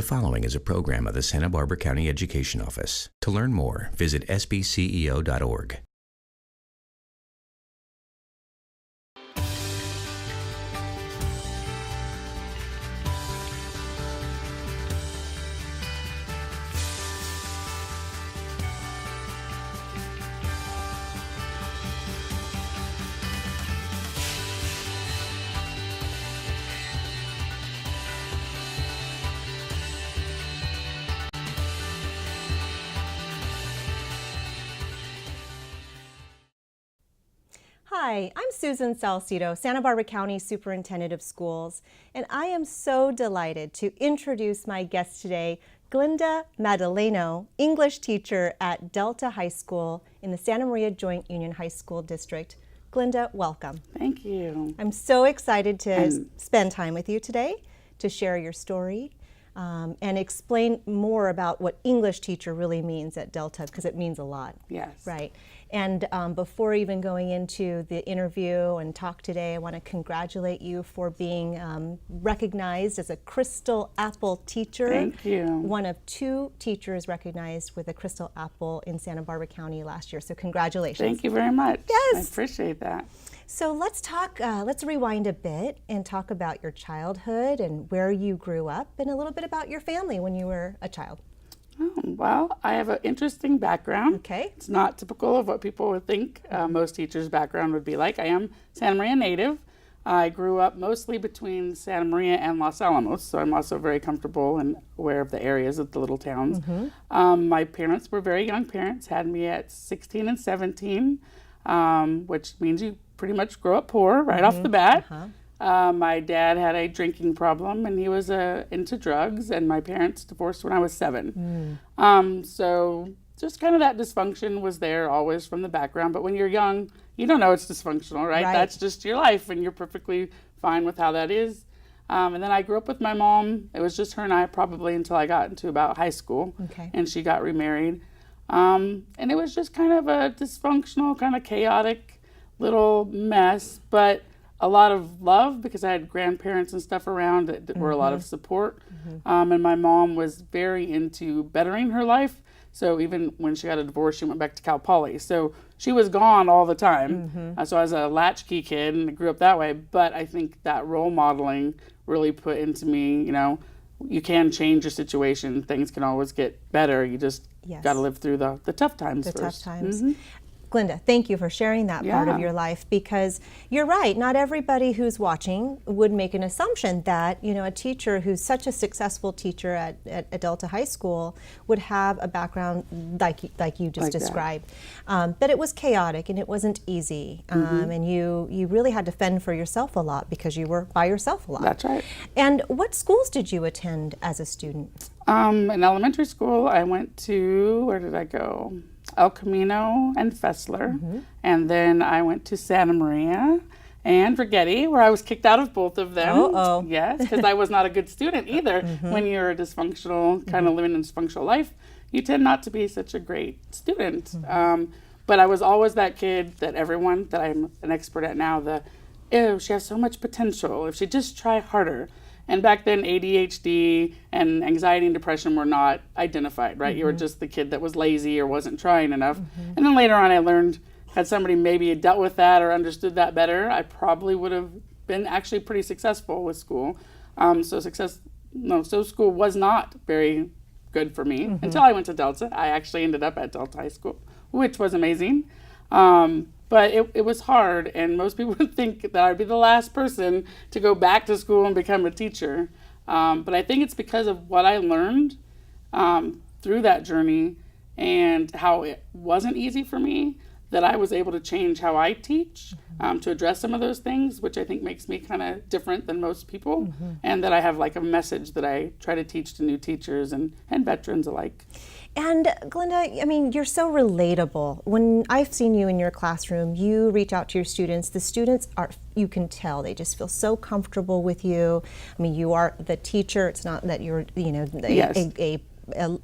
The following is a program of the Santa Barbara County Education Office. To learn more, visit sbceo.org. Hi, I'm Susan Salcido, Santa Barbara County Superintendent of Schools, and I am so delighted to introduce my guest today, Glynda Maddaleno, English teacher at Delta High School in the Santa Maria Joint Union High School District. Glynda, welcome. Thank you. I'm so excited to spend time with you today to share your story and explain more about what English teacher really means at Delta, because it means a lot. Yes. Right. And before even going into the interview and talk today, I want to congratulate you for being recognized as a Crystal Apple teacher. Thank you. One of 2 teachers recognized with a Crystal Apple in Santa Barbara County last year. So congratulations. Thank you very much. Yes. I appreciate that. So let's talk, let's rewind a bit and talk about your childhood and where you grew up and a little bit about your family when you were a child. Oh, well, I have an interesting background. Okay. It's not typical of what people would think most teachers' background would be like. I am Santa Maria native. I grew up mostly between Santa Maria and Los Alamos, so I'm also very comfortable and aware of the areas of the little towns. My parents were very young parents, had me at 16 and 17, which means you pretty much grow up poor right off the bat. My dad had a drinking problem and he was into drugs, and my parents divorced when I was 7. So just kind of that dysfunction was there always from the background. But when you're young, you don't know it's dysfunctional, right? That's just your life and you're perfectly fine with how that is. And then I grew up with my mom. It was just her and I probably until I got into about high school. And she got remarried. And it was just kind of a dysfunctional, kind of chaotic little mess, but a lot of love because I had grandparents and stuff around that were a lot of support. And my mom was very into bettering her life. So even when she got a divorce, she went back to Cal Poly. So she was gone all the time. So I was a latchkey kid and grew up that way. But I think that role modeling really put into me, you know, you can change your situation. Things can always get better. You just got to live through the tough times first. Tough times. Glynda, thank you for sharing that part of your life, because you're right, not everybody who's watching would make an assumption that, you know, a teacher who's such a successful teacher at Delta High School would have a background like you just described. But it was chaotic and it wasn't easy. And you really had to fend for yourself a lot because you were by yourself a lot. That's right. And what schools did you attend as a student? In elementary school, I went to, where did I go? El Camino and Fessler, and then I went to Santa Maria and Rigetti, where I was kicked out of both of them. Yes, because I was not a good student either. When you're a dysfunctional, kind of living a dysfunctional life, you tend not to be such a great student. But I was always that kid that everyone, that I'm an expert at now, ew, she has so much potential, if she just try harder. And back then, ADHD and anxiety and depression were not identified, right? You were just the kid that was lazy or wasn't trying enough. And then later on, I learned, had somebody maybe dealt with that or understood that better, I probably would have been actually pretty successful with school. So school was not very good for me until I went to Delta. I actually ended up at Delta High School, which was amazing. But it was hard, and most people would think that I'd be the last person to go back to school and become a teacher. But I think it's because of what I learned through that journey and how it wasn't easy for me that I was able to change how I teach to address some of those things, which I think makes me kind of different than most people, and that I have like a message that I try to teach to new teachers and veterans alike. And Glynda, I mean, you're so relatable. When I've seen you in your classroom, you reach out to your students. The students are, you can tell, they just feel so comfortable with you. I mean, you are the teacher. It's not that you're, you know,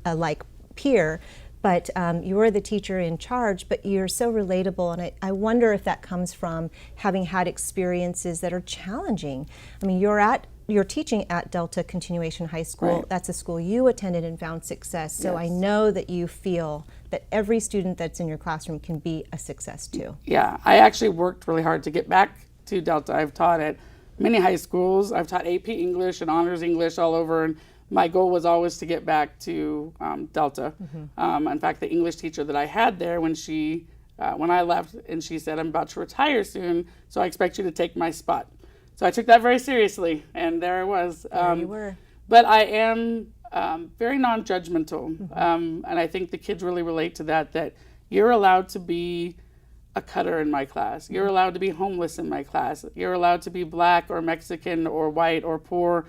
a like peer, but you are the teacher in charge, but you're so relatable. And I wonder if that comes from having had experiences that are challenging. I mean, you're at you're teaching at Delta Continuation High School. Right. That's a school you attended and found success. So Yes. I know that you feel that every student that's in your classroom can be a success too. Yeah, I actually worked really hard to get back to Delta. I've taught at many high schools. I've taught AP English and Honors English all over, and my goal was always to get back to Delta. In fact, the English teacher that I had there, when I left, and she said, "I'm about to retire soon, so I expect you to take my spot." So I took that very seriously, and there I was. There you were. But I am very non-judgmental, and I think the kids really relate to that you're allowed to be a cutter in my class. You're allowed to be homeless in my class. You're allowed to be black or Mexican or white or poor.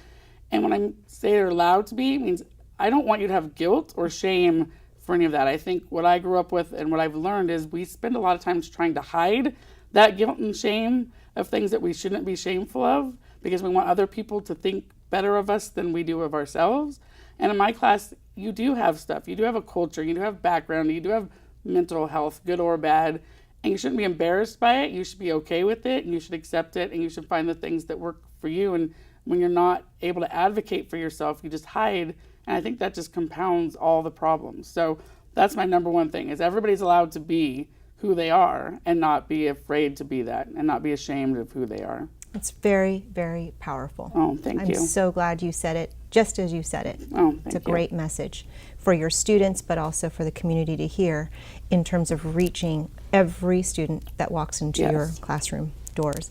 And when I say they're allowed to be, it means I don't want you to have guilt or shame for any of that. I think what I grew up with and what I've learned is we spend a lot of times trying to hide that guilt and shame of things that we shouldn't be shameful of because we want other people to think better of us than we do of ourselves. And in my class, you do have stuff. You do have a culture. You do have background. You do have mental health, good or bad. And you shouldn't be embarrassed by it. You should be okay with it, and you should accept it, and you should find the things that work for you. And when you're not able to advocate for yourself, you just hide. And I think that just compounds all the problems. So that's my number one thing, is everybody's allowed to be who they are and not be afraid to be that and not be ashamed of who they are. It's very, very powerful. Oh, thank you. I'm so glad you said it just as you said it. Oh, thank you. It's a great message for your students, but also for the community to hear in terms of reaching every student that walks into your classroom doors.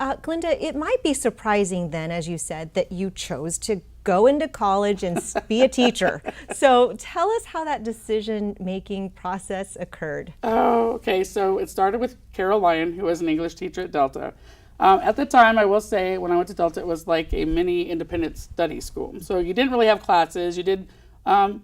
Glynda, it might be surprising then, as you said, that you chose to go into college and be a teacher. So tell us how that decision-making process occurred. Oh, okay. So it started with Carol Lyon, who was an English teacher at Delta. At the time, I will say, when I went to Delta, it was like a mini independent study school. So you didn't really have classes. You did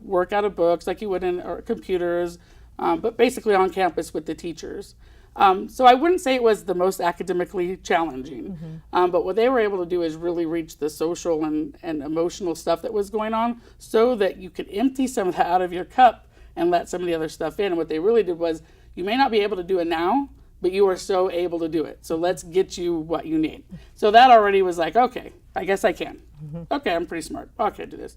work out of books like you would in or computers, but basically on campus with the teachers. So I wouldn't say it was the most academically challenging, but what they were able to do is really reach the social and emotional stuff that was going on so that you could empty some of that out of your cup and let some of the other stuff in. And what they really did was, you may not be able to do it now, but you are so able to do it. So let's get you what you need. So that already was like, okay, I guess I can. Okay, I'm pretty smart. Okay, do this.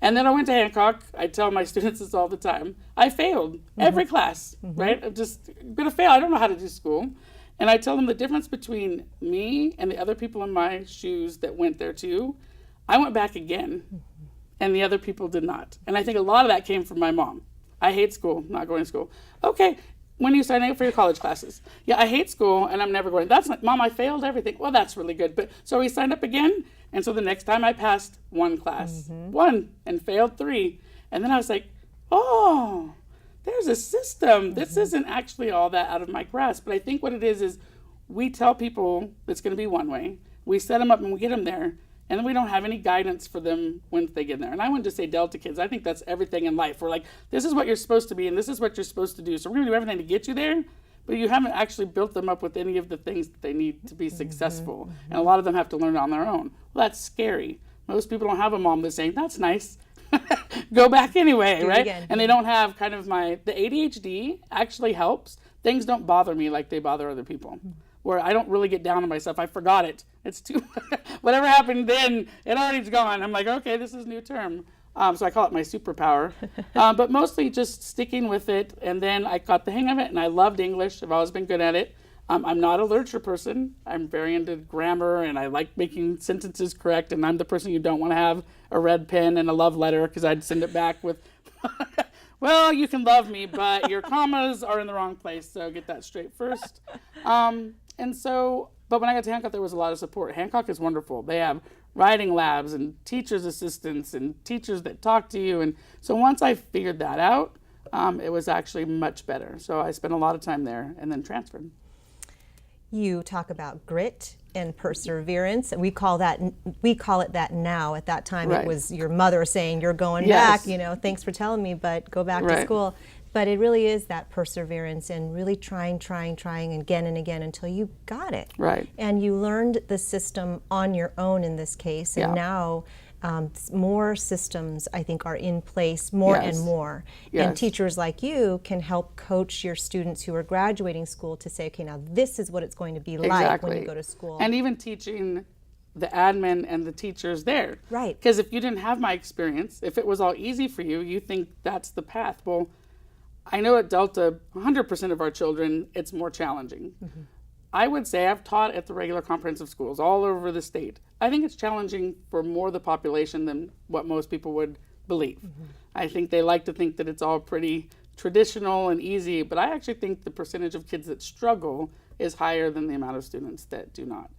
And then I went to Hancock. I tell my students this all the time. I failed every class, right? I'm just going to fail. I don't know how to do school. And I tell them the difference between me and the other people in my shoes that went there too. I went back again, and the other people did not. And I think a lot of that came from my mom. I hate school, not going to school. Okay, when are you signing up for your college classes? Yeah, I hate school, and I'm never going. That's not, Mom, I failed everything. Well, that's really good. But so we signed up again, and so the next time I passed one class, one, and failed 3. And then I was like, oh, there's a system. This isn't actually all that out of my grasp. But I think what it is we tell people it's going to be one way. We set them up and we get them there. And then we don't have any guidance for them once they get there. And I wouldn't just say Delta kids. I think that's everything in life. We're like, this is what you're supposed to be, and this is what you're supposed to do. So we're going to do everything to get you there, but you haven't actually built them up with any of the things that they need to be successful. And a lot of them have to learn on their own. Well, that's scary. Most people don't have a mom that's saying, that's nice. Go back anyway, right? And they don't have kind of the ADHD actually helps. Things don't bother me like they bother other people. Where I don't really get down on myself. I forgot it. It's too, whatever happened then, it already's gone. I'm like, okay, this is a new term. So I call it my superpower. But mostly just sticking with it. And then I got the hang of it, and I loved English. I've always been good at it. I'm not a literature person. I'm very into grammar, and I like making sentences correct. And I'm the person you don't want to have a red pen and a love letter, because I'd send it back with, well, you can love me, but your commas are in the wrong place. So get that straight first. And so, but when I got to Hancock, there was a lot of support. Hancock is wonderful. They have writing labs and teachers' assistants and teachers that talk to you. And so once I figured that out, it was actually much better. So I spent a lot of time there and then transferred. You talk about grit and perseverance. We call it that now. At that time, It was your mother saying, you're going back, thanks for telling me, but go back to school. But it really is that perseverance and really trying again and again until you got it. Right. And you learned the system on your own in this case. And now more systems, I think, are in place more and more. And teachers like you can help coach your students who are graduating school to say, okay, now this is what it's going to be like when you go to school. And even teaching the admin and the teachers there. Right. Because if you didn't have my experience, if it was all easy for you, you think that's the path. Well, I know at Delta, 100% of our children, it's more challenging. Mm-hmm. I would say I've taught at the regular comprehensive schools all over the state. I think it's challenging for more of the population than what most people would believe. Mm-hmm. I think they like to think that it's all pretty traditional and easy, but I actually think the percentage of kids that struggle is higher than the amount of students that do not.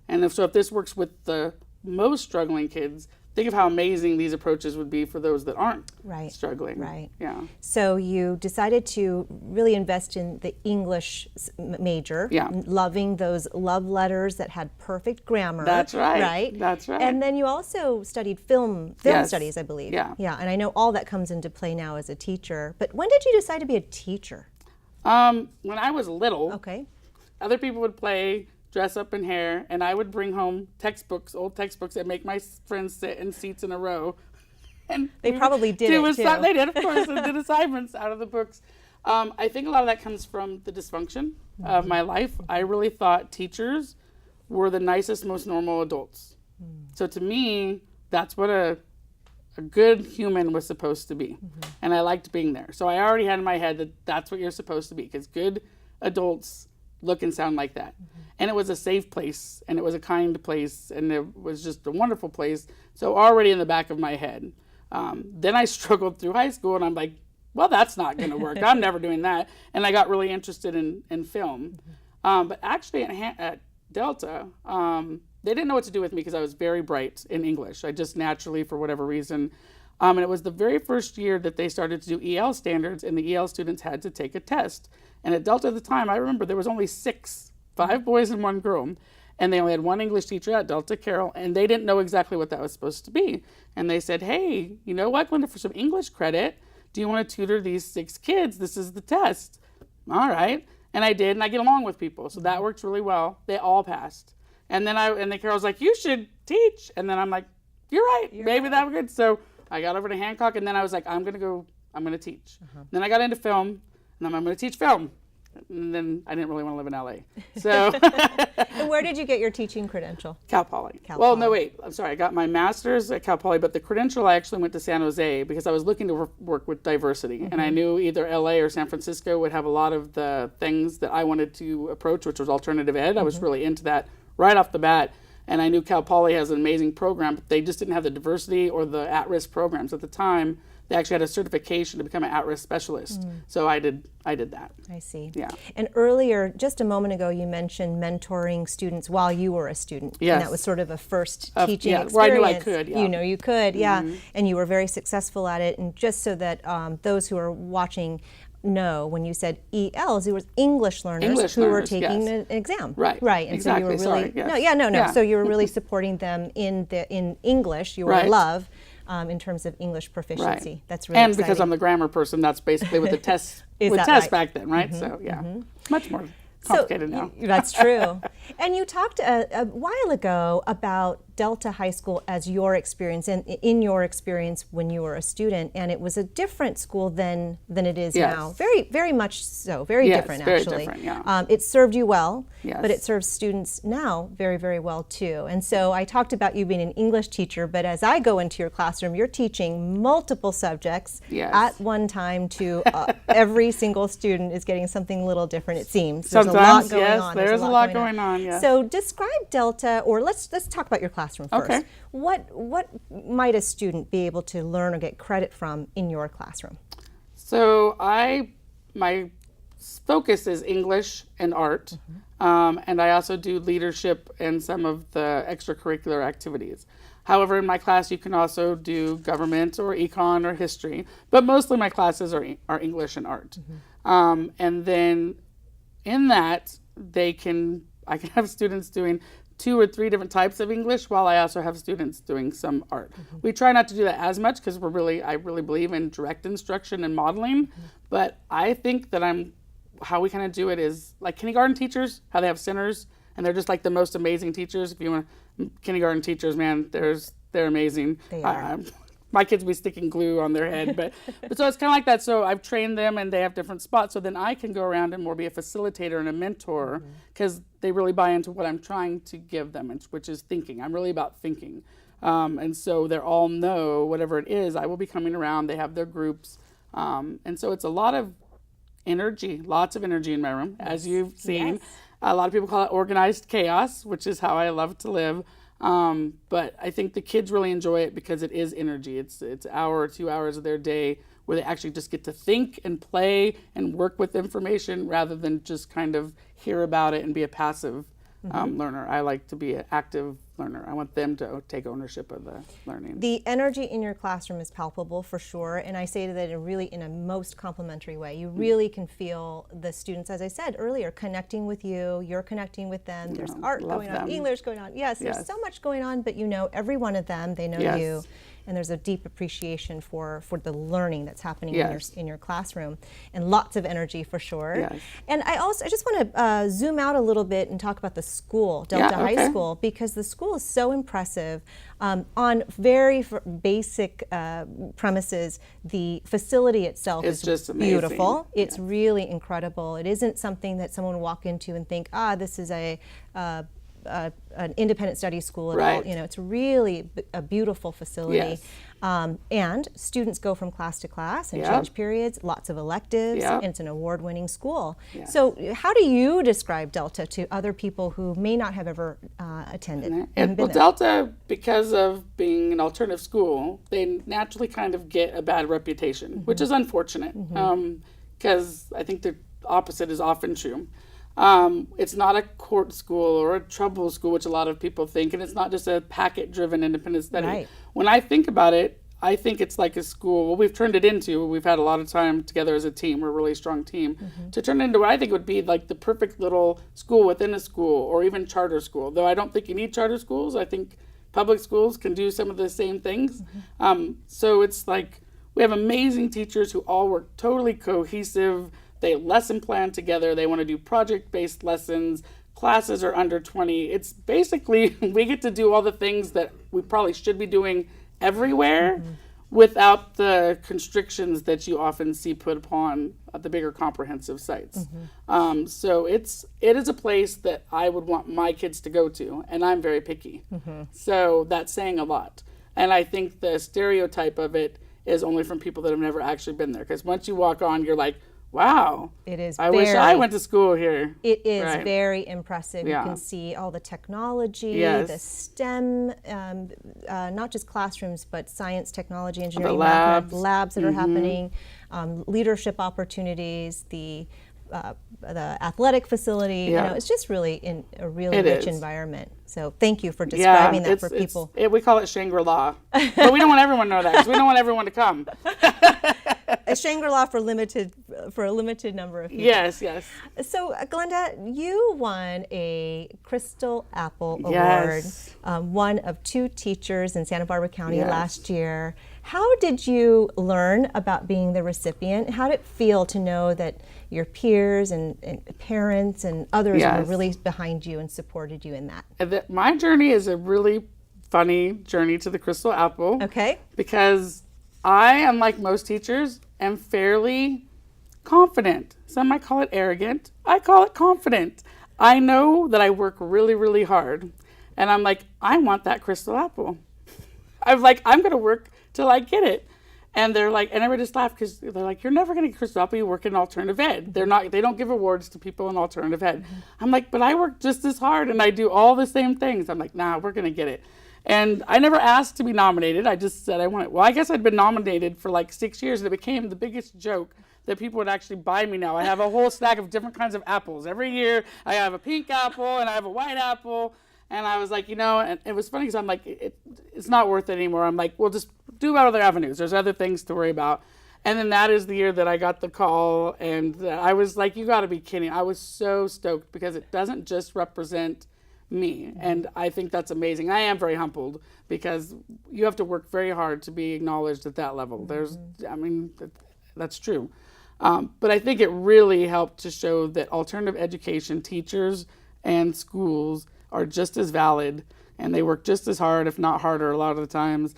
And if this works with the most struggling kids, think of how amazing these approaches would be for those that aren't struggling. Right. Yeah. So you decided to really invest in the English major, loving those love letters that had perfect grammar. That's right. Right. That's right. And then you also studied film studies, I believe. Yeah. Yeah. And I know all that comes into play now as a teacher. But when did you decide to be a teacher? When I was little, okay, other people would play dress up in hair, and I would bring home textbooks, old textbooks, and make my friends sit in seats in a row. And they probably did it too. They did, of course, and did assignments out of the books. I think a lot of that comes from the dysfunction of my life. I really thought teachers were the nicest, most normal adults. So to me, that's what a good human was supposed to be. And I liked being there. So I already had in my head that that's what you're supposed to be, because good adults look and sound like that. And it was a safe place, and it was a kind place, and it was just a wonderful place. So already in the back of my head. Then I struggled through high school, and I'm like, well, that's not going to work. I'm never doing that. And I got really interested in film. But actually at Delta, they didn't know what to do with me because I was very bright in English. I just naturally, for whatever reason. And it was the very first year that they started to do EL standards, and the EL students had to take a test. And at Delta at the time, I remember there was only 5 boys and 1 girl. And they only had 1 English teacher at Delta, Carol, and they didn't know exactly what that was supposed to be. And they said, hey, you know what, Glynda, for some English credit, do you want to tutor these 6 kids? This is the test. All right. And I did, and I get along with people. So that works really well. They all passed. And then Carol's like, you should teach. And then I'm like, you're right. Maybe that would be good. So I got over to Hancock, and then I was like, I'm going to teach. Then I got into film, and then I'm going to teach film. And then I didn't really want to live in LA. So And where did you get your teaching credential? Cal Poly. No, wait. I'm sorry. I got my master's at Cal Poly, but the credential I actually went to San Jose because I was looking to work with diversity. And I knew either LA or San Francisco would have a lot of the things that I wanted to approach, which was alternative ed. I was really into that right off the bat. And I knew Cal Poly has an amazing program, but they just didn't have the diversity or the at-risk programs. At the time, they actually had a certification to become an at-risk specialist. So I did that. I see. Yeah. And earlier, just a moment ago, you mentioned mentoring students while you were a student. Yes. And that was sort of a first teaching experience. Where I knew I could, You know you could, And you were very successful at it. And just so that those who are watching know, when you said ELs, it was English learners who were taking an exam. Right. Right. And exactly. so you were really No. So you were really supporting them in English, your love. In terms of English proficiency. Right. That's really exciting. Because I'm the grammar person, that's basically what the tests back then, right? So much more complicated now. That's true. And you talked a while ago about Delta High School as your experience, and in your experience when you were a student, and it was a different school than it is now. Very, very much so. Very different, actually. Very different, it served you well, Yes. but it serves students now very, very well too. And so I talked about you being an English teacher, but as I go into your classroom, you're teaching multiple subjects at one time to every single student is getting something a little different, it seems. There's a lot going on. There's a lot going on, yes. So describe Delta, or let's talk about your classroom first. Okay. What might a student be able to learn or get credit from in your classroom? So my focus is English and art, and I also do leadership and some of the extracurricular activities. However, in my class, you can also do government or econ or history, but mostly my classes are English and art. And then in that, I can have students doing 2 or 3 different types of English, while I also have students doing some art. We try not to do that as much because I really believe in direct instruction and modeling, but I think that how we kind of do it is like kindergarten teachers, how they have centers, and they're just like the most amazing teachers. If you want kindergarten teachers, man, they're amazing. They are. my kids be sticking glue on their head, but so it's kind of like that. So I've trained them, and they have different spots. So then I can go around and more be a facilitator and a mentor, because they really buy into what I'm trying to give them, which is thinking. I'm really about thinking. And so they all know whatever it is, I will be coming around. They have their groups. And so it's a lot of energy, lots of energy in my room, as you've seen. Yes. A lot of people call it organized chaos, which is how I love to live. But I think the kids really enjoy it because it is energy. It's an hour or 2 hours of their day where they actually just get to think and play and work with information rather than just kind of hear about it and be a passive learner. I like to be an active learner. I want them to take ownership of the learning. The energy in your classroom is palpable for sure, and I say that in a most complimentary way. You really can feel the students, as I said earlier, connecting with you. You're connecting with them. There's art going on, English going on. Yes, there's so much going on, but you know every one of them. They know you. And there's a deep appreciation for the learning that's happening in your classroom, and lots of energy for sure. Yes. And I just want to zoom out a little bit and talk about the school, Delta High School, because the school is so impressive. On very basic premises, the facility itself is just beautiful. It's really incredible. It isn't something that someone would walk into and think, this is an independent study school at all. You know, it's really a beautiful facility. And students go from class to class and change periods, lots of electives, and it's an award-winning school. So how do you describe Delta to other people who may not have ever attended? Delta, because of being an alternative school, they naturally kind of get a bad reputation, which is unfortunate, because I think the opposite is often true. It's not a court school or a trouble school, which a lot of people think, and it's not just a packet-driven independent study. When I think about it, I think it's like a school. Well, we've turned it into, we've had a lot of time together as a team, we're a really strong team, to turn it into what I think would be like the perfect little school within a school, or even charter school. Though I don't think you need charter schools. I think public schools can do some of the same things. So it's like we have amazing teachers who all work totally cohesive. They lesson plan together. They want to do project-based lessons. Classes are under 20. It's basically, we get to do all the things that we probably should be doing everywhere without the constrictions that you often see put upon the bigger comprehensive sites. So it is a place that I would want my kids to go to, and I'm very picky. So that's saying a lot. And I think the stereotype of it is only from people that have never actually been there. Because once you walk on, you're like, wow, I wish I went to school here. It is very impressive. You can see all the technology, the STEM, not just classrooms, but science, technology, engineering, labs that are happening, leadership opportunities, the athletic facility. You know, it's just really in a really rich environment. So thank you for describing that for people. We call it Shangri-La, but we don't want everyone to know that, because we don't want everyone to come. A Shangri-La for a limited number of people. Yes. So, Glynda, you won a Crystal Apple Award, one of 2 teachers in Santa Barbara County last year. How did you learn about being the recipient? How did it feel to know that your peers and parents and others were really behind you and supported you in that? My journey is a really funny journey to the Crystal Apple. Okay. Because I, unlike most teachers, am fairly confident. Some might call it arrogant. I call it confident. I know that I work really, really hard. And I'm like, I want that Crystal Apple. I'm like, I'm going to work till I get it. And they're like, and everybody just laughed, because they're like, you're never going to get Crystal Apple. You work in alternative ed. They don't give awards to people in alternative ed. I'm like, but I work just as hard and I do all the same things. I'm like, nah, we're going to get it. And I never asked to be nominated. I just said I want it. Well, I guess I'd been nominated for like 6 years, and it became the biggest joke that people would actually buy me now. I have a whole stack of different kinds of apples. Every year I have a pink apple and I have a white apple. And I was like, and it was funny because I'm like, it's not worth it anymore. I'm like, we'll just do other avenues. There's other things to worry about. And then that is the year that I got the call, and I was like, you got to be kidding. I was so stoked, because it doesn't just represent me. And I think that's amazing. I am very humbled, because you have to work very hard to be acknowledged at that level. That's true. But I think it really helped to show that alternative education teachers and schools are just as valid, and they work just as hard, if not harder, a lot of the times,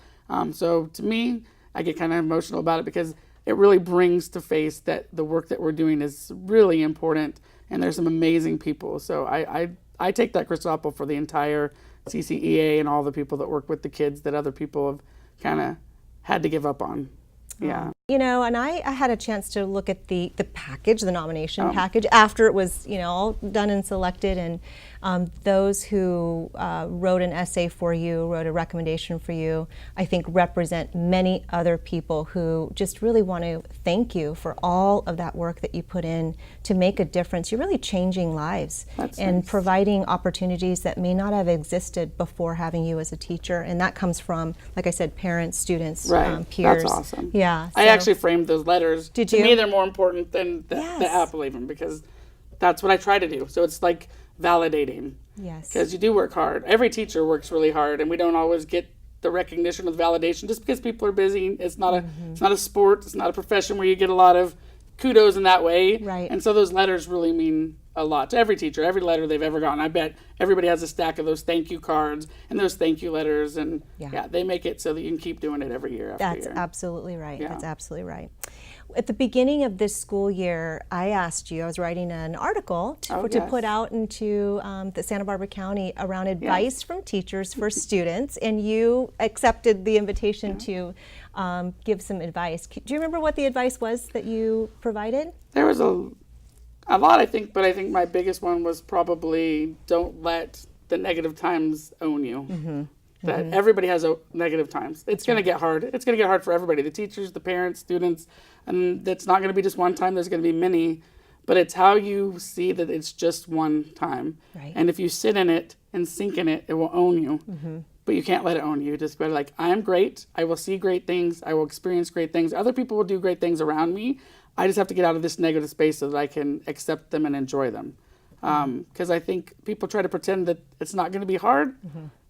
So to me, I get kind of emotional about it because it really brings to face that the work that we're doing is really important, and there's some amazing people. So I take that crystal apple for the entire CCEA and all the people that work with the kids that other people have kind of had to give up on. Yeah. You know, and I had a chance to look at the package, the nomination package, after it was, you know, all done and selected. And those who wrote an essay for you, wrote a recommendation for you, I think represent many other people who just really want to thank you for all of that work that you put in to make a difference. You're really changing lives and providing opportunities that may not have existed before having you as a teacher. And that comes from, like I said, parents, students, peers. That's awesome. Yeah. I actually framed those letters. Did to you? me, they're more important than the apple even, because that's what I try to do. So it's like validating. Yes. Because you do work hard. Every teacher works really hard, and we don't always get the recognition of validation just because people are busy. It's not it's not a sport. It's not a profession where you get a lot of kudos in that way. Right. And so those letters really mean a lot to every teacher, every letter they've ever gotten. I bet everybody has a stack of those thank you cards and those thank you letters, and they make it so that you can keep doing it every year after year. That's absolutely right. Yeah. That's absolutely right. At the beginning of this school year, I asked you, I was writing an article to put out into the Santa Barbara County around advice from teachers for students, and you accepted the invitation to give some advice. Do you remember what the advice was that you provided? There was a lot, I think, but I think my biggest one was probably don't let the negative times own you. That everybody has negative times. It's going to get hard. It's going to get hard for everybody, the teachers, the parents, students, and it's not going to be just one time. There's going to be many, but it's how you see that it's just one time. Right. And if you sit in it and sink in it, it will own you. But you can't let it own you. Just go like, I am great. I will see great things. I will experience great things. Other people will do great things around me. I just have to get out of this negative space so that I can accept them and enjoy them. Because I think people try to pretend that it's not going to be hard.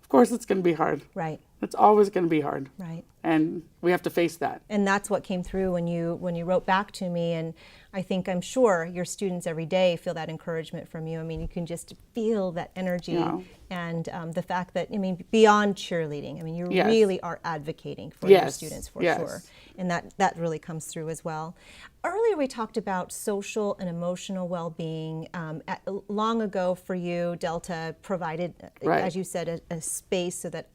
Of course it's going to be hard. Right. It's always going to be hard. Right. And we have to face that. And that's what came through when you wrote back to me. And I'm sure your students every day feel that encouragement from you. I mean, you can just feel that energy and the fact that, beyond cheerleading, you really are advocating for your students for sure. And that really comes through as well. Earlier we talked about social and emotional well-being. Long ago for you, Delta provided, as you said, a space so that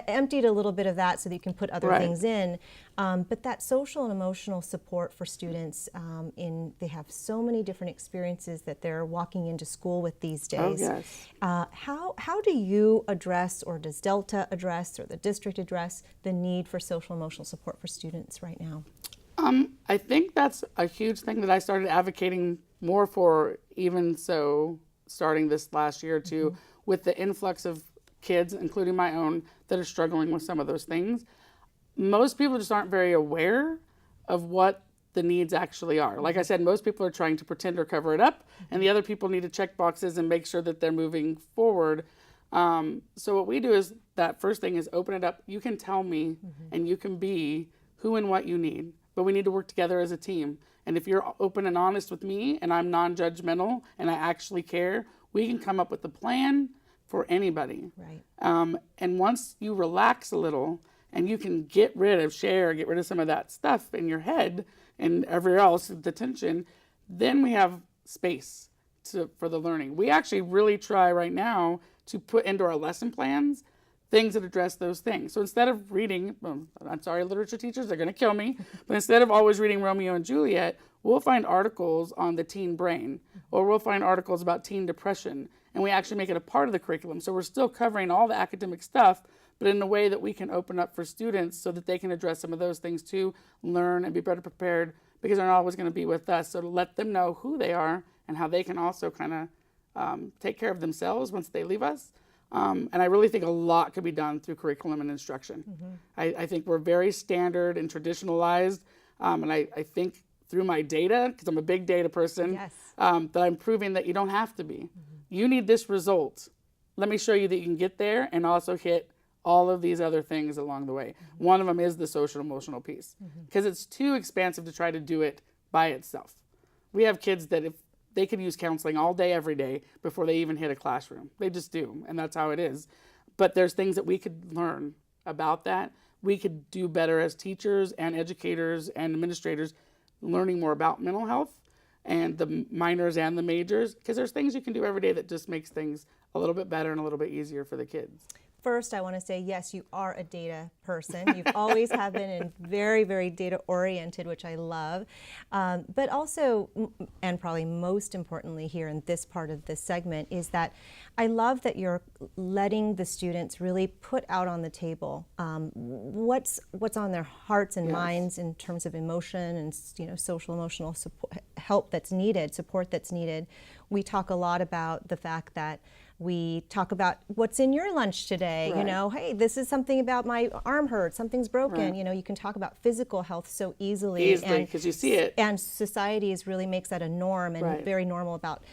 emptied a little bit of that so that you can put other things in. But that social and emotional support for students, they have so many different experiences that they're walking into school with these days. How do you address, or does Delta address, or the district address, the need for social and emotional support for students right now? I think that's a huge thing that I started advocating more for, even so starting this last year or two, with the influx of kids, including my own, that are struggling with some of those things. Most people just aren't very aware of what the needs actually are. Like I said, most people are trying to pretend or cover it up, and the other people need to check boxes and make sure that they're moving forward. So what we do is, that first thing is open it up. You can tell me and you can be who and what you need, but we need to work together as a team. And if you're open and honest with me and I'm non-judgmental and I actually care, we can come up with a plan for anybody. Right. And once you relax a little and you can get rid of some of that stuff in your head and everywhere else, the tension, then we have space for the learning. We actually really try right now to put into our lesson plans things that address those things. So instead of reading, I'm sorry, literature teachers, they're going to kill me, but instead of always reading Romeo and Juliet, we'll find articles on the teen brain, or we'll find articles about teen depression, and we actually make it a part of the curriculum. So we're still covering all the academic stuff, but in a way that we can open up for students so that they can address some of those things too, learn and be better prepared, because they're not always going to be with us. So to let them know who they are and how they can also kind of take care of themselves once they leave us. And I really think a lot could be done through curriculum and instruction. I think we're very standard and traditionalized, and I think through my data, because I'm a big data person, that I'm proving that you don't have to be. You need this result. Let me show you that you can get there and also hit all of these other things along the way. One of them is the social emotional piece, because it's too expansive to try to do it by itself. We have kids that if they could use counseling all day, every day before they even hit a classroom. They just do, and that's how it is. But there's things that we could learn about that, we could do better as teachers and educators and administrators, learning more about mental health and the minors and the majors, because there's things you can do every day that just makes things a little bit better and a little bit easier for the kids. First, I want to say, yes, you are a data person. You've always have been, and very, very data oriented, which I love. But also, and probably most importantly here in this part of this segment, is that I love that you're letting the students really put out on the table what's on their hearts and minds in terms of emotion and social emotional support, help that's needed, support that's needed. We talk a lot about the fact that we talk about what's in your lunch today. Right. Hey, this is something about my arm hurts, something's broken. Right. You can talk about physical health so easily. Easily, because you see it. And society really makes that a norm and very normal about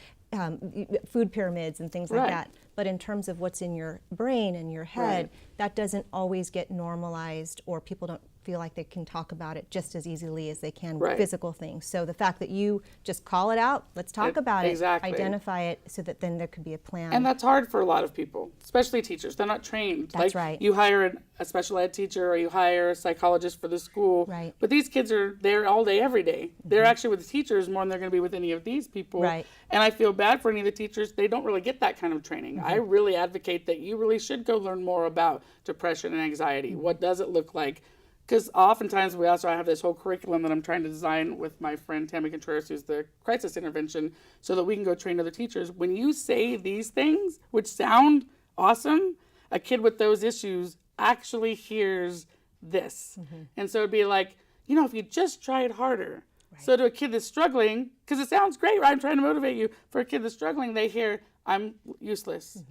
food pyramids and things like that. But in terms of what's in your brain and your head, that doesn't always get normalized, or people don't feel like they can talk about it just as easily as they can with physical things. So the fact that you just call it out, let's talk about it, identify it, so that then there could be a plan. And that's hard for a lot of people, especially teachers. They're not trained. That's right. You hire a special ed teacher or you hire a psychologist for the school. Right. But these kids are there all day, every day. They're actually with the teachers more than they're going to be with any of these people. Right. And I feel bad for any of the teachers. They don't really get that kind of training. I really advocate that you really should go learn more about depression and anxiety. What does it look like? Because oftentimes I have this whole curriculum that I'm trying to design with my friend Tammy Contreras, who's the crisis intervention, so that we can go train other teachers. When you say these things, which sound awesome, a kid with those issues actually hears this. And so it'd be like, if you just tried harder. So to a kid that's struggling, because it sounds great, right? I'm trying to motivate you. For a kid that's struggling, they hear, I'm useless,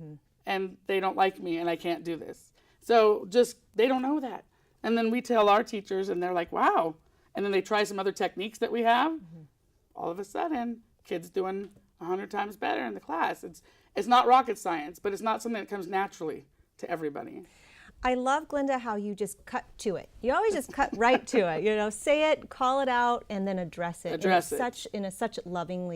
and they don't like me, and I can't do this. So they don't know that. And then we tell our teachers, and they're like, wow. And then they try some other techniques that we have. All of a sudden, kids doing 100 times better in the class. It's not rocket science, but it's not something that comes naturally to everybody. I love, Glynda, how you just cut to it. You always just cut right to it. Say it, call it out, and then address it. In such loving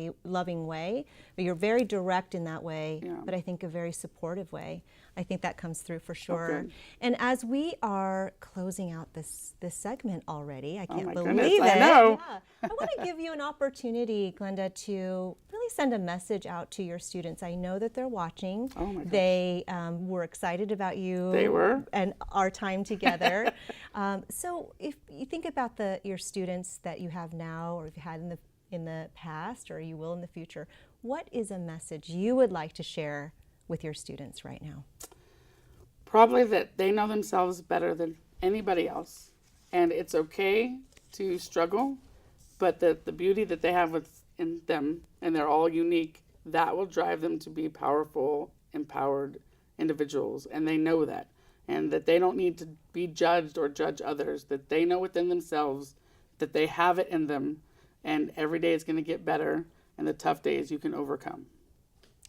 way. You're very direct in that way, but I think a very supportive way. I think that comes through for sure. Okay. And as we are closing out this segment already, I can't believe goodness, it. I know. I want to give you an opportunity, Glynda, to really send a message out to your students. I know that they're watching. Oh my gosh. They were excited about you. They were. And our time together. So if you think about your students that you have now, or if you had in the past, or you will in the future, what is a message you would like to share with your students right now? Probably that they know themselves better than anybody else. And it's okay to struggle, but the beauty that they have within them, and they're all unique, that will drive them to be powerful, empowered individuals. And they know that. And that they don't need to be judged or judge others, that they know within themselves that they have it in them, and every day is going to get better, and the tough days you can overcome.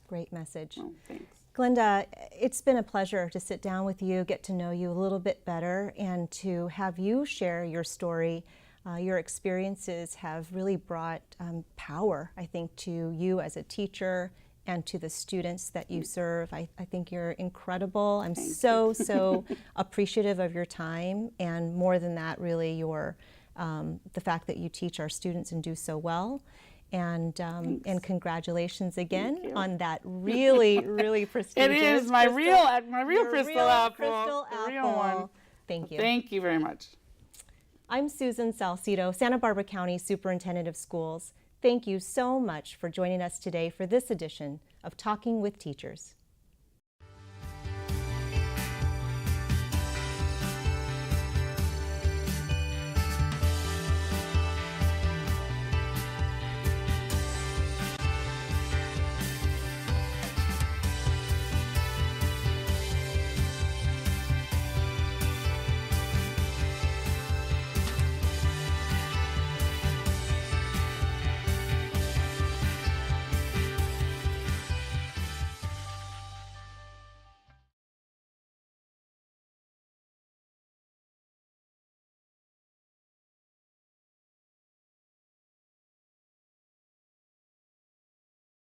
Great message. Oh, thanks. Glynda, it's been a pleasure to sit down with you, get to know you a little bit better, and to have you share your story. Your experiences have really brought power, I think, to you as a teacher and to the students that you serve. I think you're incredible. I'm so appreciative of your time, and more than that, really, the fact that you teach our students and do so well. And congratulations again on that really, really prestigious. It is my real crystal apple. The real one. Thank you. Thank you very much. I'm Susan Salcido, Santa Barbara County Superintendent of Schools. Thank you so much for joining us today for this edition of Talking with Teachers.